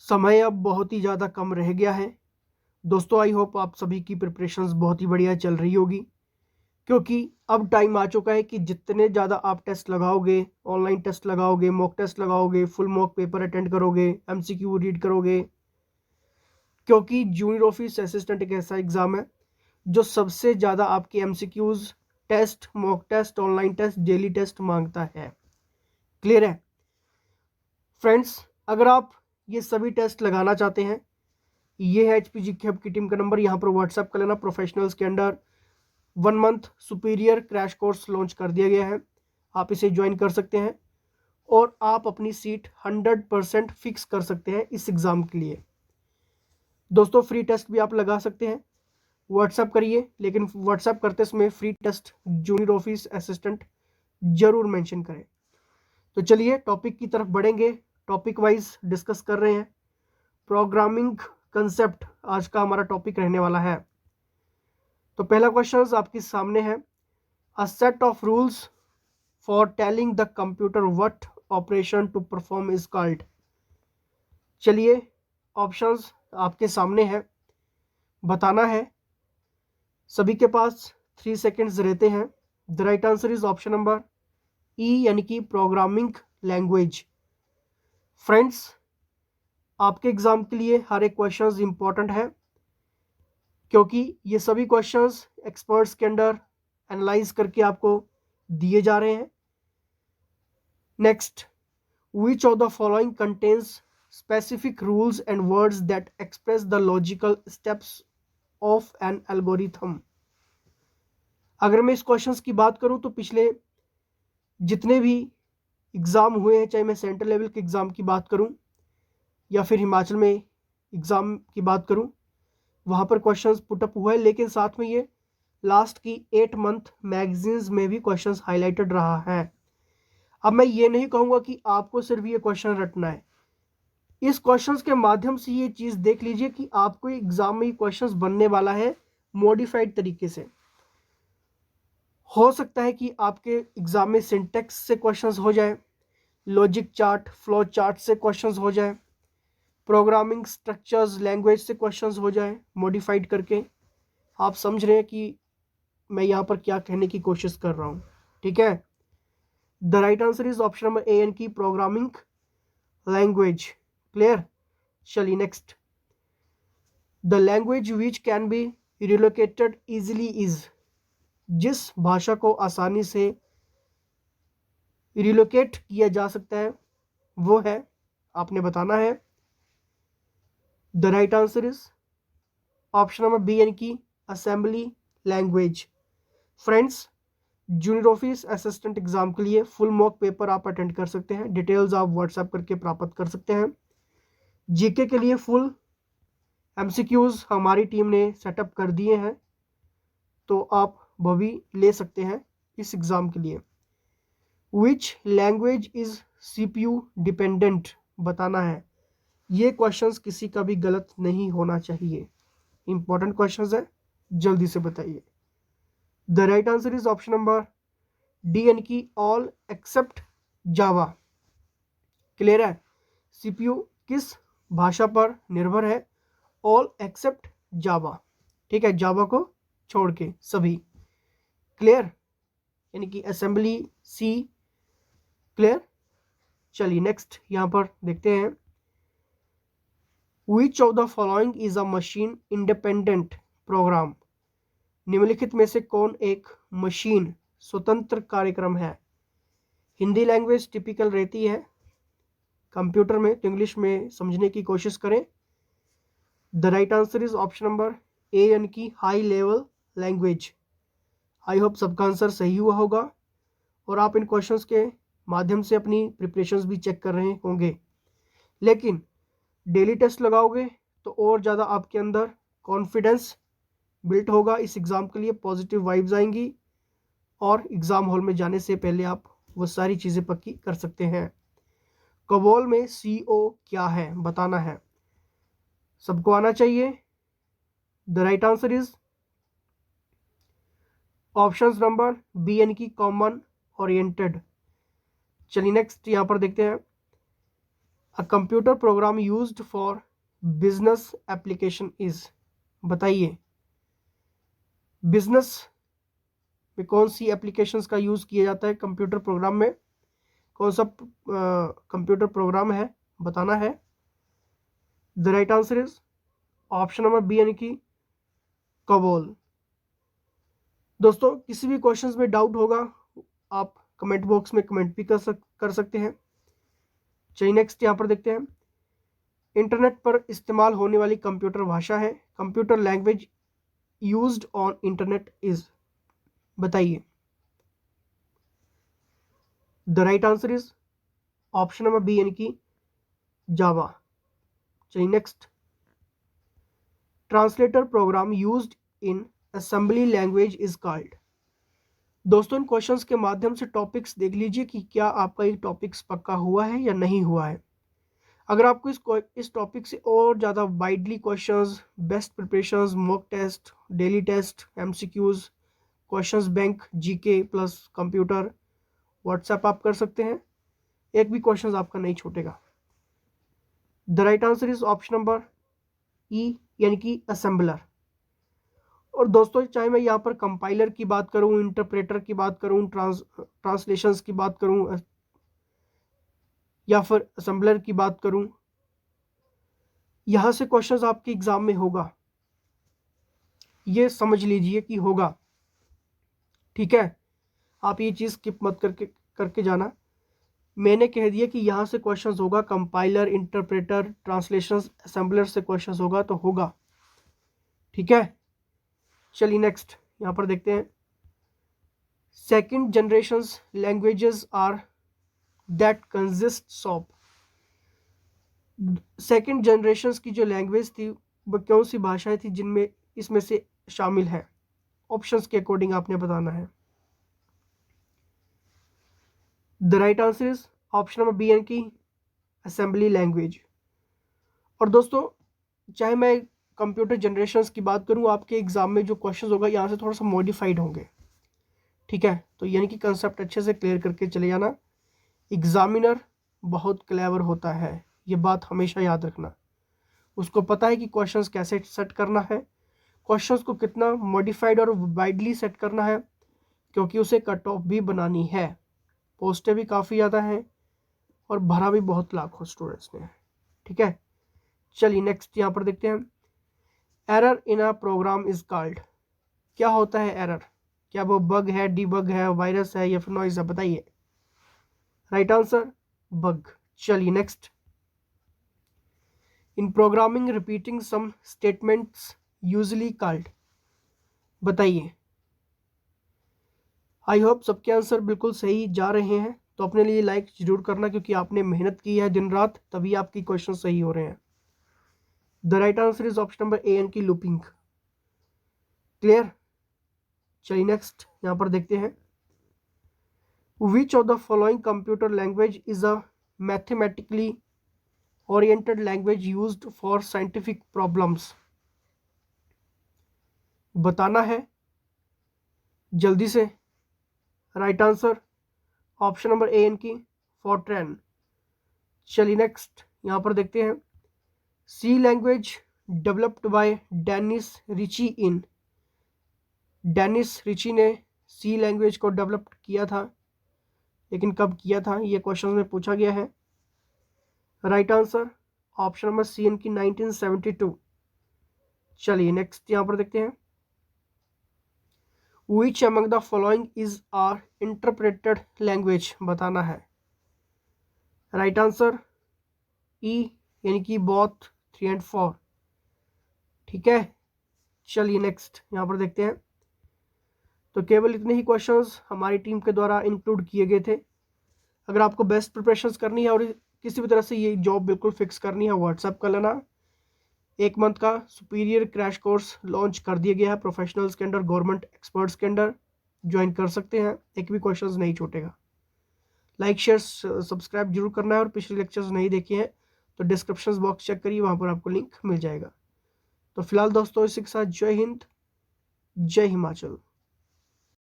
समय अब बहुत ही ज़्यादा कम रह गया है। दोस्तों, आई होप आप सभी की प्रिपरेशंस बहुत ही बढ़िया चल रही होगी, क्योंकि अब टाइम आ चुका है कि जितने ज़्यादा आप टेस्ट लगाओगे, ऑनलाइन टेस्ट लगाओगे, मॉक टेस्ट लगाओगे, फुल मॉक पेपर अटेंड करोगे, एमसीक्यू रीड करोगे, क्योंकि जूनियर ऑफिस असिस्टेंट एक ऐसा एग्ज़ाम है जो सबसे ज़्यादा आपके MCQs, test, mock test, online test, daily test मांगता है। क्लियर है फ्रेंड्स? अगर आप ये सभी टेस्ट लगाना चाहते हैं, ये है एचपीजी हब की टीम का नंबर, यहाँ पर व्हाट्सएप कर लेना। प्रोफेशनल्स के under 1 month superior crash course launch कर दिया गया है, आप इसे ज्वाइन कर सकते हैं और आप अपनी सीट 100% फिक्स कर सकते हैं इस एग्ज़ाम के लिए। दोस्तों, फ्री टेस्ट भी आप लगा सकते हैं, व्हाट्सएप करिए, लेकिन व्हाट्सएप करते समय free test junior office assistant जरूर मेंशन करें। तो चलिए टॉपिक की तरफ बढ़ेंगे, टॉपिक वाइज डिस्कस कर रहे हैं। प्रोग्रामिंग कंसेप्ट आज का हमारा टॉपिक रहने वाला है। तो पहला क्वेश्चन आपके सामने है, a set of rules for telling the computer what operation to perform is called. चलिए ऑप्शंस आपके सामने है, बताना है। सभी के पास 3 सेकेंड्स रहते हैं। The right answer is option number ई, यानी कि प्रोग्रामिंग लैंग्वेज। फ्रेंड्स, आपके एग्जाम के लिए हर एक क्वेश्चन इंपॉर्टेंट है, क्योंकि ये सभी क्वेश्चंस एक्सपर्ट्स के अंडर एनालाइज करके आपको दिए जा रहे हैं। Next, which of the following contains specific rules and words that express the logical steps of an algorithm. अगर मैं इस क्वेश्चंस की बात करूं तो पिछले जितने भी एग्ज़ाम हुए हैं, चाहे मैं सेंट्रल लेवल के एग्ज़ाम की बात करूं या फिर हिमाचल में एग्ज़ाम की बात करूं, वहाँ पर क्वेश्चंस पुटअप हुआ है, लेकिन साथ में ये लास्ट की 8 मंथ मैगजीन्स में भी क्वेश्चंस हाईलाइटेड रहा है। अब मैं ये नहीं कहूँगा कि आपको सिर्फ ये क्वेश्चन रटना है, इस क्वेश्चंस के माध्यम से ये चीज़ देख लीजिए कि आपको एग्जाम में ये क्वेश्चंस बनने वाला है मॉडिफाइड तरीके से। हो सकता है कि आपके एग्जाम में सिंटेक्स से क्वेश्चंस हो जाए, लॉजिक चार्ट, फ्लो चार्ट से क्वेश्चंस हो जाए, प्रोग्रामिंग स्ट्रक्चर्स, लैंग्वेज से क्वेश्चंस हो जाए मॉडिफाइड करके। आप समझ रहे हैं कि मैं यहाँ पर क्या कहने की कोशिश कर रहा हूँ? ठीक है, the right answer is option number A, एन की प्रोग्रामिंग लैंग्वेज। क्लियर? चलिए next, the language which can be relocated easily is. जिस भाषा को आसानी से रिलोकेट किया जा सकता है वो है, आपने बताना है। The right answer is option number B, यानी कि assembly language. Friends, junior office assistant exam के लिए फुल मॉक पेपर आप अटेंड कर सकते हैं, डिटेल्स आप व्हाट्सएप करके प्राप्त कर सकते हैं। जीके के लिए फुल एमसीक्यूज हमारी टीम ने सेटअप कर दिए हैं, तो आप वो भी ले सकते हैं इस एग्ज़ाम के लिए। Which language is CPU dependent, बताना है। ये क्वेश्चंस किसी का भी गलत नहीं होना चाहिए, इंपॉर्टेंट क्वेश्चंस है, जल्दी से बताइए। The right answer is option number D, यानी कि ऑल एक्सेप्ट जावा। क्लियर है? सीपीयू किस भाषा पर निर्भर है? ऑल एक्सेप्ट जावा। ठीक है, जावा को छोड़ के सभी। क्लियर? यानी कि असेंबली सी। क्लियर? चलिए नेक्स्ट यहां पर देखते हैं, which of the following is a machine independent program. निम्नलिखित में से कौन एक मशीन स्वतंत्र कार्यक्रम है? हिंदी लैंग्वेज टिपिकल रहती है कंप्यूटर में, तो इंग्लिश में समझने की कोशिश करें। The right answer is option number A, यानी कि high level language. I hope सबका आंसर सही हुआ होगा और आप इन क्वेश्चंस के माध्यम से अपनी प्रिपरेशंस भी चेक कर रहे होंगे। लेकिन डेली टेस्ट लगाओगे तो और ज़्यादा आपके अंदर कॉन्फिडेंस बिल्ट होगा इस एग्ज़ाम के लिए, पॉजिटिव वाइब्स आएंगी और एग्ज़ाम हॉल में जाने से पहले आप वो सारी चीज़ें पक्की कर सकते हैं। कबोल में CO क्या है, बताना है, सबको आना चाहिए। The right answer is option number B, यानी कि कॉमन ओरिएंटेड। चलिए नेक्स्ट यहाँ पर देखते हैं, a computer program used for business application is, बताइए बिजनेस में कौन सी एप्लीकेशंस का यूज़ किया जाता है, कंप्यूटर प्रोग्राम में कौन सा कंप्यूटर प्रोग्राम है, बताना है। The right answer is option number B यानी कि कबोल। दोस्तों किसी भी क्वेश्चंस में डाउट होगा आप कमेंट बॉक्स में कमेंट भी कर सकते हैं। चलिए नेक्स्ट यहाँ पर देखते हैं। इंटरनेट पर इस्तेमाल होने वाली कंप्यूटर भाषा है, computer language used on internet is, बताइए। The right answer is option number B यानी कि जावा। चलिए next. Translator program used in assembly language is called. दोस्तों इन क्वेश्चंस के माध्यम से टॉपिक्स देख लीजिए कि क्या आपका ये टॉपिक्स पक्का हुआ है या नहीं हुआ है। अगर आपको इस टॉपिक से और ज़्यादा widely questions, best preparations, mock test, daily test, MCQs, questions bank, GK plus computer, WhatsApp आप कर सकते हैं, एक भी क्वेश्चंस आपका नहीं छूटेगा। The right answer is option number ई यानी कि असेंबलर। और दोस्तों चाहे मैं यहाँ पर कंपाइलर की बात करूँ, इंटरप्रेटर की बात करूँ, ट्रांसलेशंस की बात करूँ या फिर असेंबलर की बात करूँ, यहाँ से क्वेश्चंस आपके एग्जाम में होगा, ये समझ लीजिए कि होगा, ठीक है। आप ये चीज़ स्किप मत करके जाना। मैंने कह दिया कि यहाँ से क्वेश्चंस होगा, कंपाइलर, इंटरप्रेटर, ट्रांसलेशंस, असेंबलर से क्वेश्चंस होगा तो होगा, ठीक है। चलिए नेक्स्ट यहाँ पर देखते हैं। Second generations languages are that consists of. Second generations की जो लैंग्वेज थी वो कौन सी भाषाएं थी जिनमें इसमें से शामिल है, ऑप्शंस के अकॉर्डिंग आपने बताना है। The right answer is option number B यानी कि असेंबली लैंग्वेज। और दोस्तों चाहे मैं कंप्यूटर जनरेशंस की बात करूं, आपके एग्जाम में जो क्वेश्चंस होगा यहाँ से थोड़ा सा मॉडिफाइड होंगे, ठीक है। तो यानी कि कंसेप्ट अच्छे से क्लियर करके चले जाना। एग्जामिनर बहुत क्लेवर होता है, ये बात हमेशा याद रखना। उसको पता है कि क्वेश्चंस कैसे सेट करना है, क्वेश्चंस को कितना मॉडिफाइड और वाइडली सेट करना है, क्योंकि उसे कट ऑफ भी बनानी है। पोस्टें भी काफ़ी ज़्यादा हैं और भरा भी बहुत लाखों स्टूडेंट्स ने, ठीक है। चलिए नेक्स्ट यहाँ पर देखते हैं। Error in a program is called. क्या होता है एरर? क्या वो बग है, डीबग है, वायरस है या फिर नॉइज है, बताइए। Right answer bug. चलिए next. In programming repeating some statements usually called, बताइए। आई होप सबके आंसर बिल्कुल सही जा रहे हैं, तो अपने लिए लाइक जरूर करना, क्योंकि आपने मेहनत की है दिन रात, तभी आपकी क्वेश्चन सही हो रहे हैं। The right answer is option number A यानी कि लूपिंग। क्लियर। चलिए नेक्स्ट यहाँ पर देखते हैं। Which of the following computer language is a mathematically oriented language used for scientific problems, बताना है जल्दी से। Right answer option number A यानी कि फॉर्ट्रैन। चलिए नेक्स्ट यहाँ पर देखते हैं। C language developed by Dennis Ritchie in. Dennis Ritchie ने सी लैंग्वेज को डेवलप किया था, लेकिन कब किया था ये क्वेश्चन में पूछा गया है। Right answer option number C यानी कि 1972। चलिए नेक्स्ट यहाँ पर देखते हैं। Which among the following is our interpreted language, बताना है। राइट आंसर ई यानी कि बोथ 3 और 4, ठीक है। चलिए नेक्स्ट यहाँ पर देखते हैं। तो केवल इतने ही क्वेश्चंस हमारी टीम के द्वारा इंक्लूड किए गए थे। अगर आपको बेस्ट प्रिपरेशंस करनी है और किसी भी तरह से ये जॉब बिल्कुल फिक्स करनी है, व्हाट्सएप कर लेना। 1 मंथ का सुपीरियर क्रैश कोर्स लॉन्च कर दिया गया है प्रोफेशनल्स के अंडर, गवर्नमेंट एक्सपर्ट्स के अंडर, ज्वाइन कर सकते हैं, एक भी क्वेश्चंस नहीं छूटेगा। लाइक शेयर सब्सक्राइब जरूर करना है, और पिछले लेक्चर्स नहीं देखे हैं तो डिस्क्रिप्शन बॉक्स चेक करिए, वहाँ पर आपको लिंक मिल जाएगा। तो फिलहाल दोस्तों इसी के साथ जय हिंद, जय हिमाचल।